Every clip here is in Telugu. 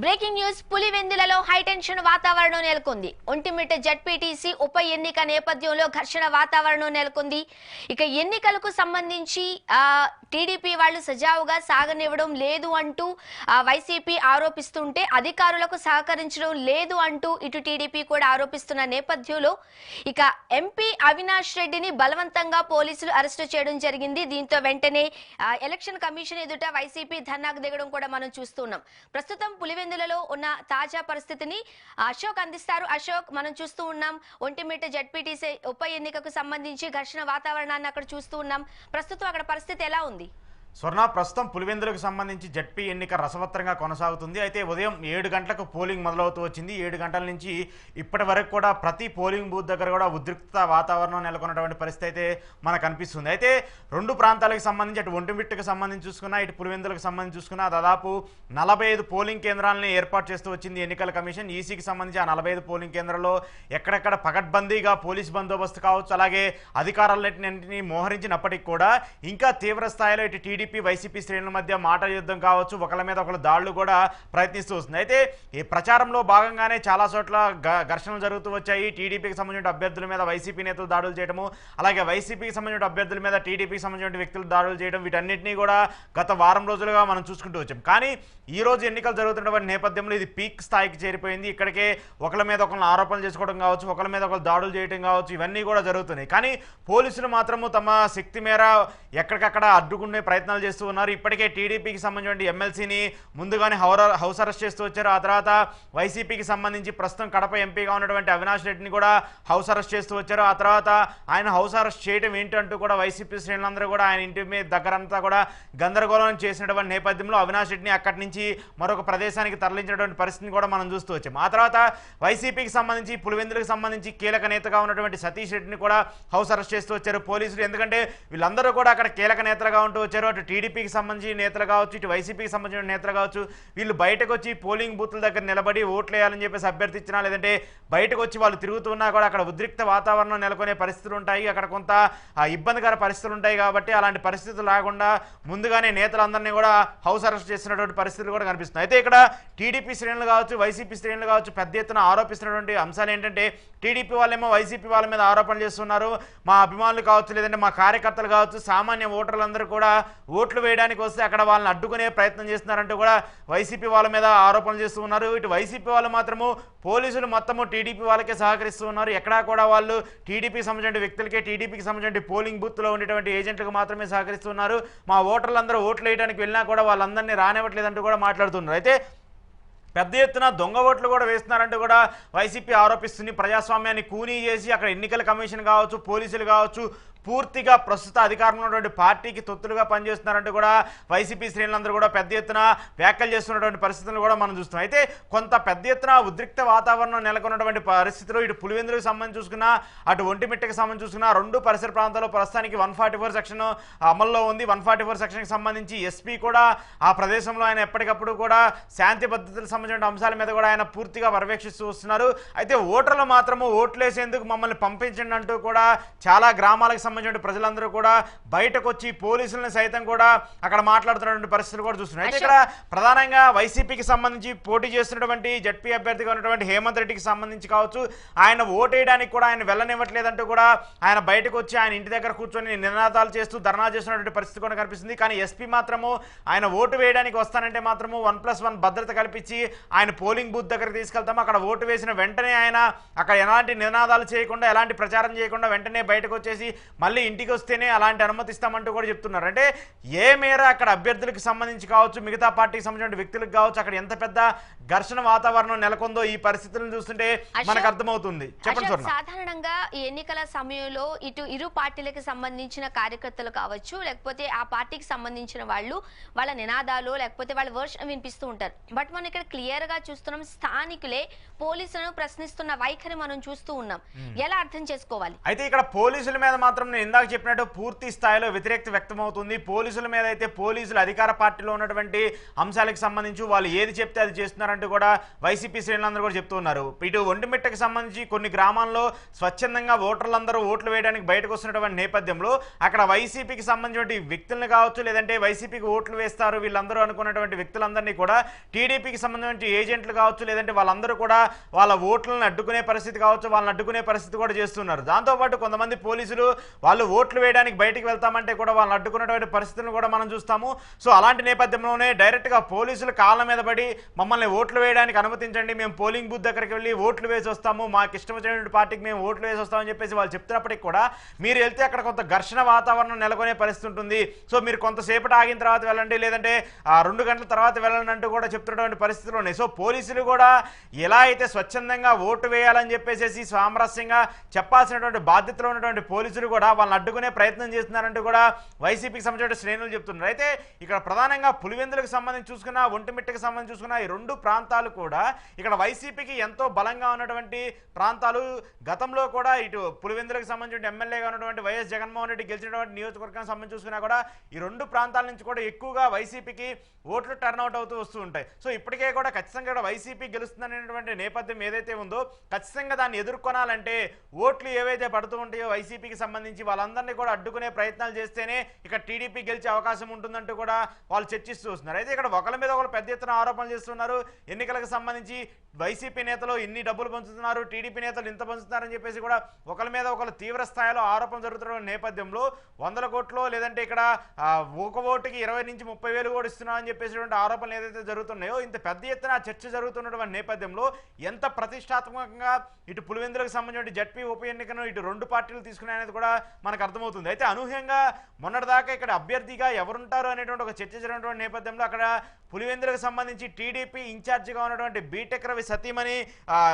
బ్రేకింగ్ న్యూస్ పులివెందులలో హైటెన్షన్ వాతావరణం నెలకొంది. ఒంటిమిట్ట జడ్పీటీసీ ఉప ఎన్నిక నేపథ్యంలో ఘర్షణ వాతావరణం నెలకొంది. ఇక ఎన్నికలకు సంబంధించి టీడీపీ వాళ్ళు సజావుగా సాగనివ్వడం లేదు అంటూ వైసీపీ ఆరోపిస్తుంటే అధికారులకు సహకరించడం లేదు అంటూ ఇటు టీడీపీ కూడా ఆరోపిస్తున్న నేపథ్యంలో ఇక ఎంపీ అవినాష్ రెడ్డిని బలవంతంగా పోలీసులు అరెస్టు చేయడం జరిగింది. దీంతో వెంటనే ఎలక్షన్ కమిషన్ ఎదుట వైసీపీ ధర్నాకు దిగడం కూడా మనం చూస్తున్నాం. ప్రస్తుతం పులివెందులలో ఉన్న తాజా పరిస్థితిని అశోక్ అందిస్తారు. అశోక్, మనం చూస్తూ ఉన్నాం ఒంటిమిట్ట జడ్పీటీసీ ఉప ఎన్నికకు సంబంధించి ఘర్షణ వాతావరణాన్ని అక్కడ చూస్తూ ఉన్నాం. ప్రస్తుతం అక్కడ పరిస్థితి ఎలా ఉంది? స్వర్ణ, ప్రస్తుతం పులివెందులకు సంబంధించి జడ్పీ ఎన్నిక రసవత్తరంగా కొనసాగుతుంది. అయితే ఉదయం 7 గంటలకు పోలింగ్ మొదలవుతూ వచ్చింది. 7 గంటల నుంచి ఇప్పటి వరకు కూడా ప్రతి పోలింగ్ బూత్ దగ్గర కూడా ఉద్రిక్త వాతావరణం నెలకొన్నటువంటి పరిస్థితి అయితే మనకు కనిపిస్తుంది. అయితే రెండు ప్రాంతాలకు సంబంధించి అటు ఒంటిమిట్టకు సంబంధించి చూసుకున్నా, ఇటు పులివెందులకు సంబంధించి చూసుకున్నా దాదాపు 45 పోలింగ్ కేంద్రాలను ఏర్పాటు చేస్తూ వచ్చింది ఎన్నికల కమిషన్. ఈసీకి సంబంధించి ఆ 45 పోలింగ్ కేంద్రాల్లో ఎక్కడెక్కడ పకడ్బందీగా పోలీస్ బందోబస్తు కావచ్చు, అలాగే అధికారులన్నింటినీ మోహరించినప్పటికీ కూడా ఇంకా తీవ్ర స్థాయిలో ఇటు టీడీపీ వైసీపీ శ్రేణుల మధ్య మాట యుద్ధం కావచ్చు, ఒకళ్ళ మీద ఒకళ్ళ దాడులు కూడా ప్రయత్నిస్తూ వస్తుంది. అయితే ఈ ప్రచారంలో భాగంగానే చాలా చోట్ల ఘర్షణలు జరుగుతూ వచ్చాయి. టీడీపీకి సంబంధించిన అభ్యర్థుల మీద వైసీపీ నేతలు దాడులు చేయడము, అలాగే వైసీపీకి సంబంధించిన అభ్యర్థుల మీద టీడీపీకి సంబంధించిన వ్యక్తులు దాడులు చేయడం, వీటన్నిటినీ కూడా గత వారం రోజులుగా మనం చూసుకుంటూ వచ్చాం. కానీ ఈ రోజు ఎన్నికలు జరుగుతున్నటువంటి నేపథ్యంలో ఇది పీక్ స్థాయికి చేరిపోయింది. ఇక్కడికే ఒకళ్ళ మీద ఒకళ్ళని ఆరోపణలు చేసుకోవడం కావచ్చు, ఒకళ్ళ మీద ఒకళ్ళు దాడులు చేయడం కావచ్చు, ఇవన్నీ కూడా జరుగుతున్నాయి. కానీ పోలీసులు మాత్రము తమ శక్తి మేర ఎక్కడికక్కడ అడ్డుకునే ప్రయత్నాలు చేస్తూ ఉన్నారు. ఇప్పటికే టీడీపీకి సంబంధించిన ఎమ్మెల్సీని ముందుగానే హౌస్ అరెస్ట్ చేస్తూ వచ్చారు. ఆ తర్వాత వైసీపీకి సంబంధించి ప్రస్తుతం కడప ఎంపీగా ఉన్నటువంటి అవినాష్ రెడ్డిని కూడా హౌస్ అరెస్ట్ చేస్తూ వచ్చారు. ఆ తర్వాత ఆయన హౌస్ అరెస్ట్ చేయడం ఏంటంటూ కూడా వైసీపీ శ్రేణులందరూ కూడా ఆయన ఇంటి మీద దగ్గరంతా కూడా గందరగోళం చేసినటువంటి నేపథ్యంలో అవినాష్ రెడ్డిని అక్కడి నుంచి మరొక ప్రదేశానికి తరలించినటువంటి పరిస్థితిని కూడా మనం చూస్తూ వచ్చాం. ఆ తర్వాత వైసీపీకి సంబంధించి పులివెందులకు సంబంధించి కీలక నేతగా ఉన్నటువంటి సతీష్ రెడ్డిని కూడా హౌస్ అరెస్ట్ చేస్తూ వచ్చారు పోలీసులు. ఎందుకంటే వీళ్ళందరూ కూడా అక్కడ కీలక నేతలుగా ఉంటూ వచ్చారు. అటు టీడీపీకి సంబంధించి నేతలు కావచ్చు, ఇటు వైసీపీకి సంబంధించిన నేతలు కావచ్చు, వీళ్ళు బయటకు వచ్చి పోలింగ్ బూత్ల దగ్గర నిలబడి ఓట్లు వేయాలని చెప్పేసి అభ్యర్థించినా, లేదంటే బయటకు వచ్చి వాళ్ళు తిరుగుతున్నా కూడా అక్కడ ఉద్రిక్త వాతావరణం నెలకొనే పరిస్థితులు ఉంటాయి. అక్కడ కొంత ఇబ్బందికర పరిస్థితులు ఉంటాయి. కాబట్టి అలాంటి పరిస్థితులు రాకుండా ముందుగానే నేతలందరినీ కూడా హౌస్ అరెస్ట్ చేసినటువంటి పరిస్థితులు కూడా కనిపిస్తున్నాయి. అయితే ఇక్కడ టీడీపీ శ్రేణులు కావచ్చు, వైసీపీ శ్రేణులు కావచ్చు పెద్ద ఎత్తున ఆరోపిస్తున్నటువంటి అంశాలు ఏంటంటే, టీడీపీ వాళ్ళేమో వైసీపీ వాళ్ళ మీద ఆరోపణలు చేస్తున్నారు. మా అభిమానులు కావచ్చు, లేదంటే మా కార్యకర్తలు కావచ్చు, సామాన్య ఓటర్లందరూ కూడా ఓట్లు వేయడానికి వస్తే అక్కడ వాళ్ళని అడ్డుకునే ప్రయత్నం చేస్తున్నారంటూ కూడా వైసీపీ వాళ్ళ మీద ఆరోపణలు చేస్తూ ఉన్నారు. ఇటు వైసీపీ వాళ్ళు మాత్రము పోలీసులు మొత్తము టీడీపీ వాళ్ళకే సహకరిస్తూ ఉన్నారు. ఎక్కడా కూడా వాళ్ళు టీడీపీకి సంబంధించిన వ్యక్తులకే, టీడీపీకి సంబంధించిన పోలింగ్ బూత్లో ఉండేటువంటి ఏజెంట్లకు మాత్రమే సహకరిస్తున్నారు. మా ఓటర్లందరూ ఓట్లు వేయడానికి వెళ్ళినా కూడా వాళ్ళందరినీ రానివ్వట్లేదంటూ కూడా మాట్లాడుతున్నారు. అయితే పెద్ద ఎత్తున దొంగ ఓట్లు కూడా వేస్తున్నారంటూ కూడా వైసీపీ ఆరోపిస్తుంది. ప్రజాస్వామ్యాన్ని కూనీ చేసి అక్కడ ఎన్నికల కమిషన్ కావచ్చు, పోలీసులు కావచ్చు పూర్తిగా ప్రస్తుత అధికారంలో ఉన్నటువంటి పార్టీకి తొత్తులుగా పనిచేస్తున్నారంటూ కూడా వైసీపీ శ్రేణులందరూ కూడా పెద్ద ఎత్తున వ్యాఖ్యలు చేస్తున్నటువంటి పరిస్థితులను కూడా మనం చూస్తున్నాం. అయితే కొంత పెద్ద ఎత్తున ఉద్రిక్త వాతావరణం నెలకొన్నటువంటి పరిస్థితులు ఇటు పులివెందులకు సంబంధించి చూసుకున్నా, అటు ఒంటిమిట్టకి సంబంధించి చూసుకున్నా, రెండు పరిసర ప్రాంతాల్లో ప్రస్తుతానికి 144 సెక్షన్ అమల్లో ఉంది. 144 సెక్షన్కి సంబంధించి ఎస్పీ కూడా ఆ ప్రదేశంలో ఆయన ఎప్పటికప్పుడు కూడా శాంతి భద్రతలకు సంబంధించిన అంశాల మీద కూడా ఆయన పూర్తిగా పర్యవేక్షిస్తూ వస్తున్నారు. అయితే ఓటర్లు మాత్రము ఓట్లేసేందుకు మమ్మల్ని పంపించండి అంటూ కూడా చాలా గ్రామాలకు సంబంధించిన ప్రజలందరూ కూడా బయటకు వచ్చి పోలీసులను సైతం కూడా అక్కడ మాట్లాడుతున్నటువంటి పరిస్థితులు కూడా చూస్తున్నారు. అయితే ఇక్కడ ప్రధానంగా వైసీపీకి సంబంధించి పోటీ చేస్తున్నటువంటి జడ్పీ అభ్యర్థిగా ఉన్నటువంటి హేమంత్ రెడ్డికి సంబంధించి కావచ్చు, ఆయన ఓటేయడానికి కూడా ఆయన వెళ్ళనివ్వట్లేదంటూ కూడా ఆయన బయటకు వచ్చి ఆయన ఇంటి దగ్గర కూర్చొని నినాదాలు చేస్తూ ధర్నా చేస్తున్నటువంటి పరిస్థితి కూడా కనిపిస్తుంది. కానీ ఎస్పీ మాత్రము ఆయన ఓటు వేయడానికి వస్తానంటే మాత్రము 1+1 భద్రత కల్పించి ఆయన పోలింగ్ బూత్ దగ్గరకు తీసుకెళ్తాము, అక్కడ ఓటు వేసిన వెంటనే ఆయన అక్కడ ఎలాంటి నినాదాలు చేయకుండా, ఎలాంటి ప్రచారం చేయకుండా వెంటనే బయటకు వచ్చేసి మళ్ళీ ఇంటికి వస్తేనే అలాంటి అనుమతిస్తామంటూ కూడా చెప్తున్నారు. అంటే ఏ మేర అక్కడ అభ్యర్థులకు సంబంధించి కావచ్చు, మిగతా పార్టీకి సంబంధించిన వ్యక్తులకు కావచ్చు, అక్కడ ఎంత పెద్ద ఘర్షణ వాతావరణం నెలకొందో ఈ పరిస్థితులను చూస్తుంటే మనకు అర్థమవుతుంది. చెప్పండి. సాధారణంగా ఈ ఎన్నికల సమయంలో ఇటు ఇరు పార్టీలకు సంబంధించిన కార్యకర్తలు కావచ్చు, లేకపోతే ఆ పార్టీకి సంబంధించిన వాళ్ళ నినాదాలు లేకపోతే వాళ్ళ వర్షన్ వినిపిస్తూ ఉంటారు. బట్ మనం ఇక్కడ క్లియర్ గా చూస్తున్నాం, స్థానికులే పోలీసులను ప్రశ్నిస్తున్న వైఖరి మనం చూస్తూ ఉన్నాం. ఎలా అర్థం చేసుకోవాలి? అయితే ఇక్కడ పోలీసుల మీద మాత్రం నేను ఇందాక చెప్పినట్టు పూర్తి స్థాయిలో వ్యతిరేకత వ్యక్తమవుతుంది. పోలీసుల మీద అయితే పోలీసులు అధికార పార్టీలో ఉన్నటువంటి అంశాలకు సంబంధించి వాళ్ళు ఏది చెప్తే అది చేస్తున్నారంటూ కూడా వైసీపీ శ్రేణులందరూ కూడా చెప్తున్నారు. ఇటు ఒంటిమిట్టకు సంబంధించి కొన్ని గ్రామాల్లో స్వచ్ఛందంగా ఓటర్లందరూ ఓట్లు వేయడానికి బయటకు వస్తున్నటువంటి నేపథ్యంలో అక్కడ వైసీపీకి సంబంధించిన వ్యక్తులను కావచ్చు, లేదంటే వైసీపీకి ఓట్లు వేస్తారు వీళ్ళందరూ అనుకున్నటువంటి వ్యక్తులందరినీ కూడా టీడీపీకి సంబంధించిన ఏజెంట్లు కావచ్చు, లేదంటే వాళ్ళందరూ కూడా వాళ్ళ ఓట్లను అడ్డుకునే పరిస్థితి కావచ్చు, వాళ్ళని అడ్డుకునే పరిస్థితి కూడా చేస్తున్నారు. దాంతోపాటు కొంతమంది పోలీసులు వాళ్ళు ఓట్లు వేయడానికి బయటికి వెళ్తామంటే కూడా వాళ్ళని అడ్డుకున్నటువంటి పరిస్థితులను కూడా మనం చూస్తాము. సో అలాంటి నేపథ్యంలోనే డైరెక్ట్గా పోలీసులు కాళ్ళ మీద పడి మమ్మల్ని ఓట్లు వేయడానికి అనుమతించండి, మేము పోలింగ్ బూత్ దగ్గరికి వెళ్ళి ఓట్లు వేసి వస్తాము, మాకు ఇష్టం వచ్చినటువంటి పార్టీకి మేము ఓట్లు వేసి వస్తామని చెప్పేసి వాళ్ళు చెప్తున్నప్పటికీ కూడా మీరు వెళ్తే అక్కడ కొంత ఘర్షణ వాతావరణం నెలకొనే పరిస్థితి ఉంటుంది. సో మీరు కొంతసేపటి ఆగిన తర్వాత వెళ్ళండి, లేదంటే 2 గంటల తర్వాత వెళ్ళండి అంటూ కూడా చెప్తున్నటువంటి పరిస్థితులు ఉన్నాయి. సో పోలీసులు కూడా ఎలా అయితే స్వచ్ఛందంగా ఓటు వేయాలని చెప్పేసి సామరస్యంగా చెప్పాల్సినటువంటి బాధ్యతలో ఉన్నటువంటి పోలీసులు కూడా వాళ్ళని అడ్డుకునే ప్రయత్నం చేస్తున్నారంటూ కూడా వైసీపీకి సంబంధించిన శ్రేణులు చెప్తున్నారు. అయితే ఇక్కడ ప్రధానంగా పులివెందులకు సంబంధించి చూసుకున్నా, ఒంటిమిట్టకు సంబంధించి చూసుకున్నా ఈ 2 ప్రాంతాలు కూడా ఇక్కడ వైసీపీకి ఎంతో బలంగా ఉన్నటువంటి ప్రాంతాలు. గతంలో కూడా ఇటు పులివెందులకు సంబంధించిన ఎమ్మెల్యేగా ఉన్నటువంటి వైఎస్ జగన్మోహన్ రెడ్డి గెలిచినటువంటి నియోజకవర్గానికి సంబంధించి చూసుకున్నా కూడా ఈ 2 ప్రాంతాల నుంచి కూడా ఎక్కువగా వైసీపీకి ఓట్లు టర్న్అవుట్ అవుతూ వస్తూ ఉంటాయి. సో ఇప్పటికే కూడా ఖచ్చితంగా కూడా వైసీపీ గెలుస్తుందనేటువంటి నేపథ్యం ఏదైతే ఉందో ఖచ్చితంగా దాన్ని ఎదుర్కొనాలంటే ఓట్లు ఏవైతే పడుతూ ఉంటాయో వైసీపీకి సంబంధించి వాళ్ళందరినీ కూడా అడ్డుకునే ప్రయత్నాలు చేస్తేనే ఇక్కడ టీడీపీ గెలిచే అవకాశం ఉంటుందంటూ కూడా వాళ్ళు చర్చిస్తూ వస్తున్నారు. అయితే ఇక్కడ ఒకరి మీద ఒకరు పెద్ద ఎత్తున ఆరోపణలు చేస్తున్నారు. ఎన్నికలకు సంబంధించి వైసీపీ నేతలు ఇన్ని డబ్బులు పంచుతున్నారు, టీడీపీ నేతలు ఇంత పంచుతున్నారని చెప్పేసి కూడా ఒకరి మీద ఒకరు తీవ్ర స్థాయిలో ఆరోపణ జరుగుతున్న నేపథ్యంలో 100 కోట్లు లేదంటే ఇక్కడ ఒక ఓటుకి 20 నుంచి 30 వేలు కూడా ఇస్తున్నారని చెప్పేసినటువంటి ఆరోపణలు ఏదైతే జరుగుతున్నాయో ఇంత పెద్ద ఎత్తున చర్చ జరుగుతున్నటువంటి నేపథ్యంలో ఎంత ప్రతిష్టాత్మకంగా ఇటు పులివెందులకు సంబంధించిన జడ్పీ ఉప ఎన్నికను ఇటు 2 పార్టీలు తీసుకున్నాయనేది కూడా మనకు అర్థమవుతుంది. అయితే అనూహ్యంగా మొన్నటిదాకా ఇక్కడ అభ్యర్థిగా ఎవరుంటారు అనేటువంటి ఒక చర్చ జరిగినటువంటి నేపథ్యంలో అక్కడ పులివెందులకు సంబంధించి టీడీపీ ఇన్ఛార్జిగా ఉన్నటువంటి బీటెక్ రవి సతీమణి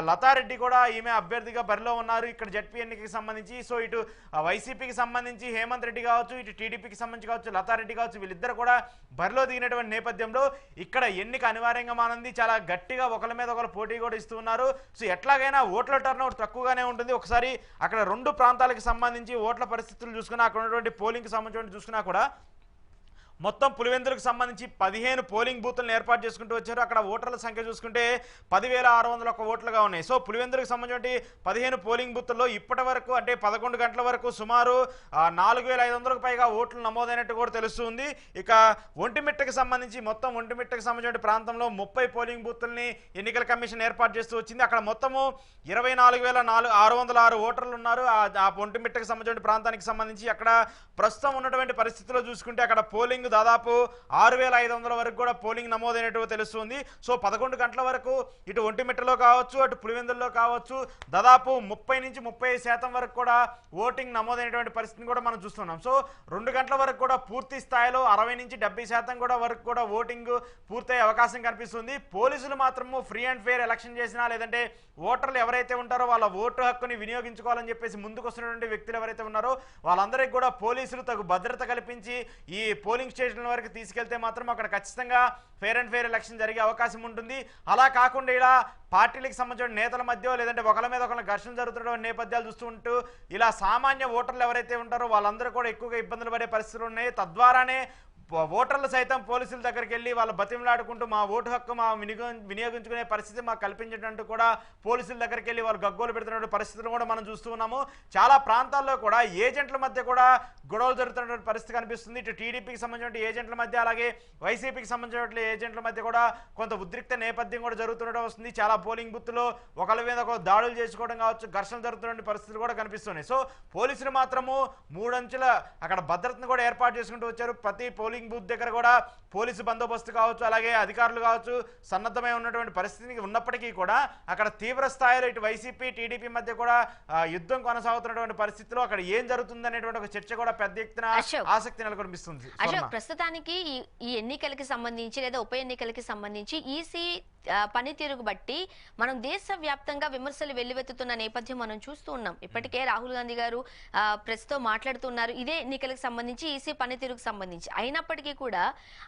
లతారెడ్డి కూడా ఈమె అభ్యర్థిగా బరిలో ఉన్నారు ఇక్కడ జడ్పీ ఎన్నికకి సంబంధించి. సో ఇటు వైసీపీకి సంబంధించి హేమంత్ రెడ్డి కావచ్చు, ఇటు టీడీపీకి సంబంధించి కావచ్చు లతారెడ్డి కావచ్చు, వీళ్ళిద్దరు కూడా బరిలో దిగినటువంటి నేపథ్యంలో ఇక్కడ ఎన్నిక అనివార్యంగా మానంది. చాలా గట్టిగా ఒకరి మీద ఒకరు పోటీ కూడా ఇస్తూ ఉన్నారు. సో ఎట్లాగైనా ఓట్ల టర్న్అవుట్ తక్కువగానే ఉంటుంది. ఒకసారి అక్కడ 2 ప్రాంతాలకు సంబంధించి ఓట్ల పరిస్థితులు చూసుకున్నా, అక్కడ ఉన్నటువంటి పోలింగ్కి సంబంధించి చూసుకున్నా కూడా మొత్తం పులివెందులకు సంబంధించి 15 పోలింగ్ బూత్లను ఏర్పాటు చేసుకుంటూ వచ్చారు. అక్కడ ఓటర్ల సంఖ్య చూసుకుంటే 10,601 ఓట్లుగా ఉన్నాయి. సో పులివెందులకు సంబంధించి 15 పోలింగ్ బూత్ల్లో ఇప్పటి వరకు అంటే 11 గంటల వరకు సుమారు 4,500కు పైగా ఓట్లు నమోదైనట్టు కూడా తెలుస్తుంది. ఇక ఒంటిమిట్టకు సంబంధించి మొత్తం ఒంటిమిట్టకు సంబంధించిన ప్రాంతంలో 30 పోలింగ్ బూత్లని ఎన్నికల కమిషన్ ఏర్పాటు చేస్తూ వచ్చింది. అక్కడ మొత్తము 24,606 ఓటర్లు ఉన్నారు. ఆ ఒంటిమిట్టకు సంబంధించిన ప్రాంతానికి సంబంధించి అక్కడ ప్రస్తుతం ఉన్నటువంటి పరిస్థితుల్లో చూసుకుంటే అక్కడ పోలింగ్ దాదాపు 6,500 వరకు కూడా పోలింగ్ నమోదైనట్టు తెలుస్తుంది. సో 11 గంటల వరకు ఇటు ఒంటిమిట్టలో కావచ్చు, అటు పులివెందుల్లో కావచ్చు దాదాపు 30 నుంచి 35% వరకు కూడా ఓటింగ్ నమోదైనటువంటి పరిస్థితిని కూడా మనం చూస్తున్నాం. సో 2 గంటల వరకు కూడా పూర్తి స్థాయిలో 60 నుంచి 70% కూడా వరకు కూడా ఓటింగ్ పూర్తయ్యే అవకాశం కనిపిస్తుంది. పోలీసులు మాత్రము ఫ్రీ అండ్ ఫెయిర్ ఎలక్షన్ చేసినా, లేదంటే ఓటర్లు ఎవరైతే ఉంటారో వాళ్ళ ఓటు హక్కుని వినియోగించుకోవాలని చెప్పేసి ముందుకు వస్తున్నటువంటి వ్యక్తులు ఎవరైతే ఉన్నారో వాళ్ళందరికీ కూడా పోలీసులు తగు భద్రత కల్పించి ఈ పోలింగ్ స్టేషన్ల వరకు తీసుకెళ్తే మాత్రం అక్కడ ఖచ్చితంగా ఫెయిర్ అండ్ ఫెయిర్ ఎలక్షన్ జరిగే అవకాశం ఉంటుంది. అలా కాకుండా ఇలా పార్టీలకు సంబంధించిన నేతల మధ్య లేదంటే ఒకరి మీద ఒకరి ఘర్షణ జరుగుతున్న నేపథ్యాలు చూస్తుంటూ ఇలా సామాన్య ఓటర్లు ఎవరైతే ఉంటారో వాళ్ళందరూ కూడా ఎక్కువగా ఇబ్బందులు పడే పరిస్థితులు ఉన్నాయి. తద్వారానే ఓటర్లు సైతం పోలీసుల దగ్గరికి వెళ్ళి వాళ్ళు బతిమలాడుకుంటూ మా ఓటు హక్కు మా వినియోగించుకునే పరిస్థితి మాకు కల్పించేటట్టు కూడా పోలీసుల దగ్గరికి వెళ్ళి వాళ్ళు గగ్గోలు పెడుతున్న పరిస్థితులు కూడా మనం చూస్తూ ఉన్నాము. చాలా ప్రాంతాల్లో కూడా ఏజెంట్ల మధ్య కూడా గొడవలు జరుగుతున్నటువంటి పరిస్థితి కనిపిస్తుంది. ఇటు టీడీపీకి సంబంధించిన ఏజెంట్ల మధ్య అలాగే వైసీపీకి సంబంధించిన ఏజెంట్ల మధ్య కూడా కొంత ఉద్రిక్త నేపథ్యం కూడా జరుగుతుండడం వస్తుంది. చాలా పోలింగ్ బూత్లో ఒకరి మీద ఒక దాడులు చేసుకోవడం కావచ్చు, ఘర్షణ జరుగుతున్న పరిస్థితులు కూడా కనిపిస్తున్నాయి. సో పోలీసులు మాత్రము 3 అంచెల అక్కడ భద్రతను కూడా ఏర్పాటు చేసుకుంటూ వచ్చారు. ప్రతి పోలింగ్ బూత్ దగ్గర కూడా పోలీసు బందోబస్తు కావచ్చు, అలాగే అధికారులు కావచ్చు సన్నద్ధమై ఉన్నటువంటి పరిస్థితి ఉన్నప్పటికీ కూడా అక్కడ తీవ్ర స్థాయిలో ఇటు వైసీపీ టీడీపీ మధ్య కూడా యుద్ధం కొనసాగుతున్నటువంటి పరిస్థితిలో అక్కడ ఏం జరుగుతుంది అనేటువంటి ఒక చర్చ కూడా పెద్ద ఎత్తున ఆసక్తి నెలకొనిపిస్తుంది. ప్రస్తుతానికి ఈ ఎన్నికలకి సంబంధించి లేదా ఉప ఎన్నికలకి సంబంధించి ఈసీ పనితీరుకు బట్టి మనం దేశవ్యాప్తంగా విమర్శలు వెల్లువెత్తుతున్న నేపథ్యం మనం చూస్తూ ఉన్నాం. ఇప్పటికే రాహుల్ గాంధీ గారు ప్రెస్ తో మాట్లాడుతున్నారు ఇదే ఎన్నికలకు సంబంధించి ఈసీ పనితీరుకు సంబంధించి. అయినప్పటికీ అయినప్పటికీ కూడా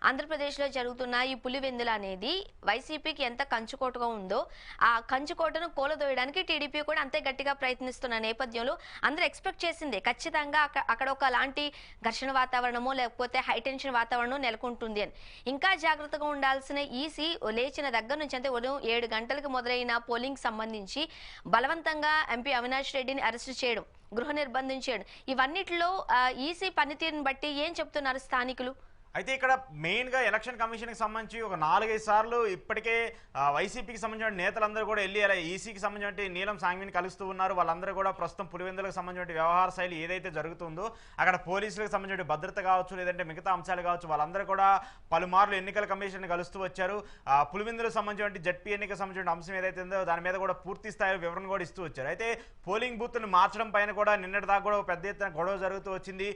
ఆంధ్రప్రదేశ్లో జరుగుతున్న ఈ పులివెందుల అనేది వైసీపీకి ఎంత కంచుకోటగా ఉందో ఆ కంచుకోటను కూలదోయడానికి టీడీపీ కూడా అంతే గట్టిగా ప్రయత్నిస్తున్న నేపథ్యంలో అందరూ ఎక్స్పెక్ట్ చేసిందే ఖచ్చితంగా అక్కడ ఒక లాంటి ఘర్షణ వాతావరణమో లేకపోతే హైటెన్షన్ వాతావరణం నెలకొంటుంది అని. ఇంకా జాగ్రత్తగా ఉండాల్సిన ఈసీ లేచిన దగ్గర నుంచి అంటే ఉదయం 7 గంటలకు మొదలైన పోలింగ్ సంబంధించి బలవంతంగా ఎంపీ అవినాష్ రెడ్డిని అరెస్ట్ చేయడం, గృహ నిర్బంధం చేయడం, ఇవన్నిటిలో ఈసీ పనితీరుని బట్టి ఏం చెప్తున్నారు స్థానికులు? అయితే ఇక్కడ మెయిన్గా ఎలక్షన్ కమిషన్కి సంబంధించి ఒక 4-5 సార్లు ఇప్పటికే వైసీపీకి సంబంధించిన నేతలందరూ కూడా వెళ్ళి అలా ఈసీకి సంబంధించిన నీలం సాంగ్విని కలుస్తూ ఉన్నారు. వాళ్ళందరూ కూడా ప్రస్తుతం పులివెందులకు సంబంధించిన వ్యవహార శైలి ఏదైతే జరుగుతుందో అక్కడ పోలీసులకు సంబంధించిన భద్రత కావచ్చు, లేదంటే మిగతా అంశాలు కావచ్చు, వాళ్ళందరూ కూడా పలుమార్లు ఎన్నికల కమిషన్ కలుస్తూ వచ్చారు. పులివెందులకు సంబంధించిన జడ్పీ ఎన్నికలకు సంబంధించిన అంశం ఏదైతే ఉందో దాని మీద కూడా పూర్తి స్థాయి వివరణ కూడా ఇస్తూ వచ్చారు. అయితే పోలింగ్ బూత్ను మార్చడం పైన కూడా నిన్నటి దాకా కూడా పెద్ద ఎత్తున గొడవ జరుగుతూ వచ్చింది.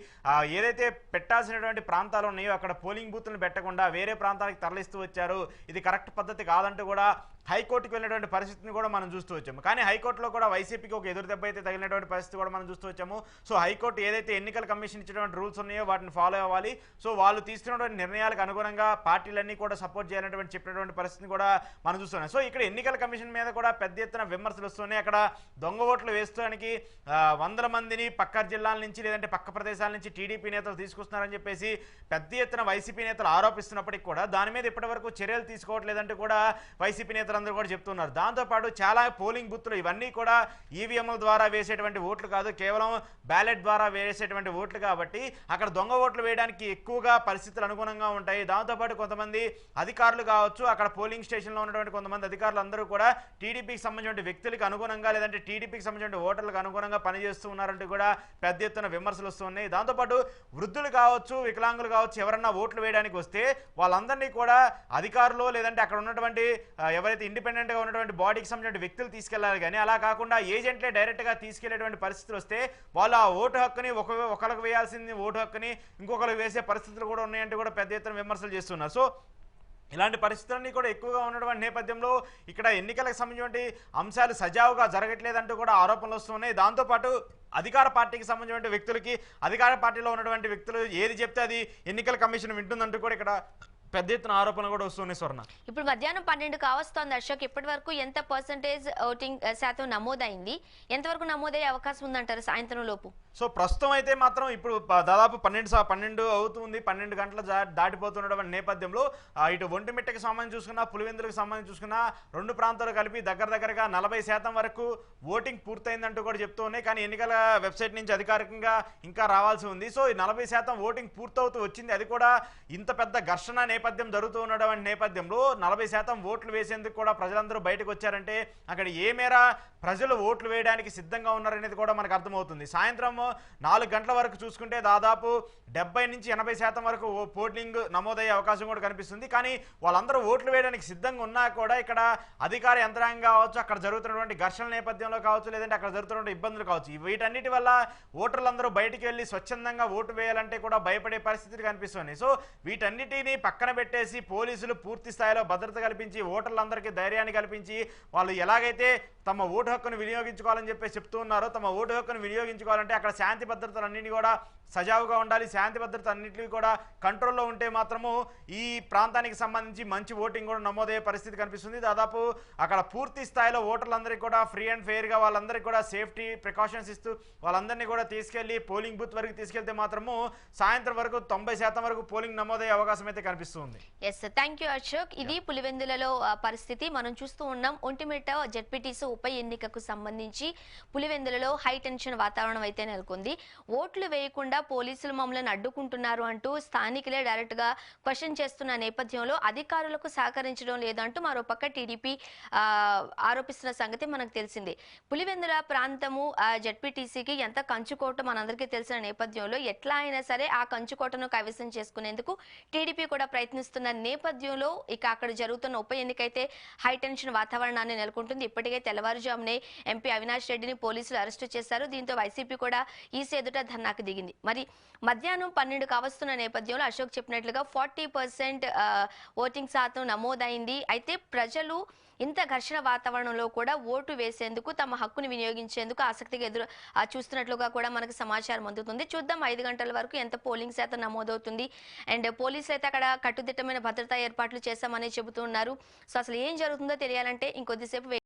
ఏదైతే పెట్టాల్సినటువంటి ప్రాంతాలు ఉన్నాయో అక్కడ పోలింగ్ బూత్లను పెట్టకుండా వేరే ప్రాంతానికి తరలిస్తూ వచ్చారు. ఇది కరెక్ట్ పద్ధతి కాదంటూ కూడా హైకోర్టుకు వెళ్ళినటువంటి పరిస్థితిని కూడా మనం చూస్తూ వచ్చాము. కానీ హైకోర్టులో కూడా వైసీపీకి ఒక ఎదురు దెబ్బ అయితే తగిలినటువంటి పరిస్థితి కూడా మనం చూస్తూ వచ్చాము. సో హైకోర్టు ఏదైతే ఎన్నికల కమిషన్ ఇచ్చినటువంటి రూల్స్ ఉన్నాయో వాటిని ఫాలో అవ్వాలి. సో వాళ్ళు తీసుకున్నటువంటి నిర్ణయాలకు అనుగుణంగా పార్టీలన్నీ కూడా సపోర్ట్ చేయాలనేటువంటి చెప్పినటువంటి పరిస్థితిని కూడా మనం చూస్తున్నాం. సో ఇక్కడ ఎన్నికల కమిషన్ మీద కూడా పెద్ద ఎత్తున విమర్శలు వస్తున్నాయి. అక్కడ దొంగ ఓట్లు వేసుకోవడానికి వందల మందిని పక్క జిల్లాల నుంచి లేదంటే పక్క ప్రదేశాల నుంచి టీడీపీ నేతలు తీసుకొస్తున్నారని చెప్పేసి పెద్ద ఎత్తున వైసీపీ నేతలు ఆరోపిస్తున్నప్పటికీ కూడా దాని మీద ఇప్పటివరకు చర్యలు తీసుకోవట్లేదంటూ కూడా వైసీపీ నేతలందరూ కూడా చెప్తున్నారు. దాంతోపాటు చాలా పోలింగ్ బూత్లు ఇవన్నీ కూడా ఈవీఎంల ద్వారా వేసేటువంటి ఓట్లు కాదు, కేవలం బ్యాలెట్ ద్వారా వేసేటువంటి ఓట్లు కాబట్టి అక్కడ దొంగ ఓట్లు వేయడానికి ఎక్కువగా పరిస్థితులు అనుగుణంగా ఉంటాయి. దాంతోపాటు కొంతమంది అధికారులు కావచ్చు, అక్కడ పోలింగ్ స్టేషన్లో ఉన్నటువంటి కొంతమంది అధికారులు అందరూ కూడా టీడీపీకి సంబంధించిన వ్యక్తులకు అనుగుణంగా లేదంటే టీడీపీకి సంబంధించిన ఓటర్లకు అనుగుణంగా పనిచేస్తూ ఉన్నారంటూ కూడా పెద్ద ఎత్తున విమర్శలు వస్తున్నాయి. దాంతోపాటు వృద్ధులు కావచ్చు, వికలాంగులు కావచ్చు, ఎవరన్నా ఓట్లు వేయడానికి వస్తే వాళ్ళందరినీ కూడా అధికారులు లేదంటే అక్కడ ఉన్నటువంటి ఎవరైతే ఇండిపెండెంట్గా ఉన్నటువంటి బాడీకి సంబంధించిన వ్యక్తులు తీసుకెళ్లాలి. కానీ అలా కాకుండా ఏజెంట్లే డైరెక్ట్గా తీసుకెళ్లేటువంటి పరిస్థితులు వస్తే వాళ్ళు ఆ ఓటు హక్కుని ఒకరికి వేయాల్సింది ఓటు హక్కుని ఇంకొకరికి వేసే పరిస్థితులు కూడా ఉన్నాయంటూ కూడా పెద్ద ఎత్తున విమర్శలు చేస్తున్నారు. సో ఇలాంటి పరిస్థితులన్నీ కూడా ఎక్కువగా ఉన్నటువంటి నేపథ్యంలో ఇక్కడ ఎన్నికలకు సంబంధించిన అంశాలు సజావుగా జరగట్లేదంటూ కూడా ఆరోపణలు వస్తున్నాయి. దాంతోపాటు అధికార పార్టీకి సంబంధించిన వ్యక్తులకి అధికార పార్టీలో ఉన్నటువంటి వ్యక్తులు ఏది చెప్తే అది ఎన్నికల కమిషన్ వింటుందంటూ కూడా ఇక్కడ పెద్ద ఎత్తున ఆరోపణలు కూడా వస్తున్నాయి. స్వర్ణ, ఇప్పుడు మధ్యాహ్నం 12 కావస్తోంది అశోక్, ఇప్పటి వరకు ఎంత పర్సెంటేజ్ ఓటింగ్ శాతం నమోదైంది, ఎంతవరకు నమోదయ్యే అవకాశం ఉందంటారు సాయంత్రం లోపు? సో ప్రస్తుతం అయితే మాత్రం ఇప్పుడు దాదాపు 12 అవుతుంది, 12 గంటలు దాటిపోతున్నటువంటి నేపథ్యంలో ఇటు ఒంటిమిట్టకి సంబంధించి చూసుకున్నా పులివెందులకు సంబంధించి చూసుకున్నా రెండు ప్రాంతాలు కలిపి దగ్గరగా 40% వరకు ఓటింగ్ పూర్తయిందంటూ కూడా చెప్తూ ఉన్నాయి. కానీ ఎన్నికల వెబ్సైట్ నుంచి అధికారికంగా ఇంకా రావాల్సి ఉంది. సో ఈ 40% ఓటింగ్ పూర్తవుతూ వచ్చింది. అది కూడా ఇంత పెద్ద ఘర్షణ నేపథ్యం జరుగుతూ ఉన్నటువంటి నేపథ్యంలో 40% ఓట్లు వేసేందుకు కూడా ప్రజలందరూ బయటకు వచ్చారంటే అక్కడ ఏ మేర ప్రజలు ఓట్లు వేయడానికి సిద్ధంగా ఉన్నారనేది కూడా మనకు అర్థమవుతుంది. సాయంత్రం 4 గంటల వరకు చూసుకుంటే దాదాపు 70 నుంచి 80% వరకు పోలింగ్ నమోదయ్యే అవకాశం కూడా కనిపిస్తుంది. కానీ వాళ్ళందరూ ఓట్లు వేయడానికి సిద్ధంగా ఉన్నా కూడా ఇక్కడ అధికార యంత్రాంగం కావచ్చు, అక్కడ జరుగుతున్నటువంటి ఘర్షణ నేపథ్యంలో కావచ్చు, లేదంటే అక్కడ జరుగుతున్నటువంటి ఇబ్బందులు కావచ్చు, వీటన్నిటి వల్ల ఓటర్లందరూ బయటికి వెళ్ళి స్వచ్ఛందంగా ఓటు వేయాలంటే కూడా భయపడే పరిస్థితులు కనిపిస్తున్నాయి. సో వీటన్నిటిని పక్కన పెట్టేసి పోలీసులు పూర్తి స్థాయిలో భద్రత కల్పించి ఓటర్లందరికీ ధైర్యాన్ని కల్పించి వాళ్ళు ఎలాగైతే తమ ఓటు హక్కును వినియోగించుకోవాలని చెప్పి చెప్తూ ఉన్నారో తమ ఓటు హక్కును వినియోగించుకోవాలంటే అక్కడ శాంతి భద్రతలన్నింటినీ కూడా సజావుగా ఉండాలి. శాంతి భద్రత అన్నింటినీ కూడా కంట్రోల్లో ఉంటే మాత్రము ఈ ప్రాంతానికి సంబంధించి మంచి ఓటింగ్ కూడా నమోదయ్యే పరిస్థితి కనిపిస్తుంది. దాదాపు అక్కడ పూర్తి స్థాయిలో ఓటర్లందరికీ కూడా ఫ్రీ అండ్ ఫెయిర్గా వాళ్ళందరికీ కూడా సేఫ్టీ ప్రికాషన్స్ ఇస్తూ వాళ్ళందరినీ కూడా తీసుకెళ్లి పోలింగ్ బూత్ వరకు తీసుకెళ్తే మాత్రము సాయంత్రం వరకు 90% వరకు పోలింగ్ నమోదయ్యే అవకాశం అయితే కనిపిస్తుంది. Yes, thank you Ashok. ఇది పులివెందులలో పరిస్థితి మనం చూస్తూ ఉన్నాం. ఒంటిమిట్ట జెడ్పీటీసీ ఉప ఎన్నికకు సంబంధించి పులివెందులలో హై టెన్షన్ వాతావరణం అయితే నెలకొంది. ఓట్లు వేయకుండా పోలీసులు మమ్మల్ని అడ్డుకుంటున్నారు అంటూ స్థానికులే డైరెక్ట్ గా క్వశ్చన్ చేస్తున్న నేపథ్యంలో అధికారులకు సహకరించడం లేదంటూ మరోపక్క టీడీపీ ఆరోపిస్తున్న సంగతి మనకు తెలిసిందే. పులివెందుల ప్రాంతము జెడ్పీటీసీకి ఎంత కంచుకోట మనందరికీ తెలిసిన నేపథ్యంలో ఎట్లా అయినా సరే ఆ కంచుకోటను కైవసం చేసుకునేందుకు టీడీపీ కూడా ప్రయత్నిస్తున్న నేపథ్యంలో ఇక అక్కడ జరుగుతున్న ఉప ఎన్నికైతే హై టెన్షన్ వాతావరణాన్ని నెలకొంటుంది. ఇప్పటికే తెల్లవారుజామునే ఎంపీ అవినాష్ రెడ్డిని పోలీసులు అరెస్టు చేశారు. దీంతో వైసీపీ కూడా ఈసీ ఎదుట ధర్నాకు దిగింది. మరి మధ్యాహ్నం 12 కావస్తున్న నేపథ్యంలో అశోక్ చెప్పినట్లుగా 40% ఓటింగ్ శాతం నమోదైంది. అయితే ప్రజలు ఇంత ఘర్షణ వాతావరణంలో కూడా ఓటు వేసేందుకు తమ హక్కుని వినియోగించేందుకు ఆసక్తిగా చూస్తున్నట్లుగా కూడా మనకు సమాచారం అందుతుంది. చూద్దాం 5 గంటల వరకు ఎంత పోలింగ్ శాతం నమోదవుతుంది. అండ్ పోలీసులు అయితే అక్కడ కట్టుదిట్టమైన భద్రతా ఏర్పాట్లు చేశామని చెబుతున్నారు. సో అసలు ఏం జరుగుతుందో తెలియాలంటే ఇంకొద్దిసేపు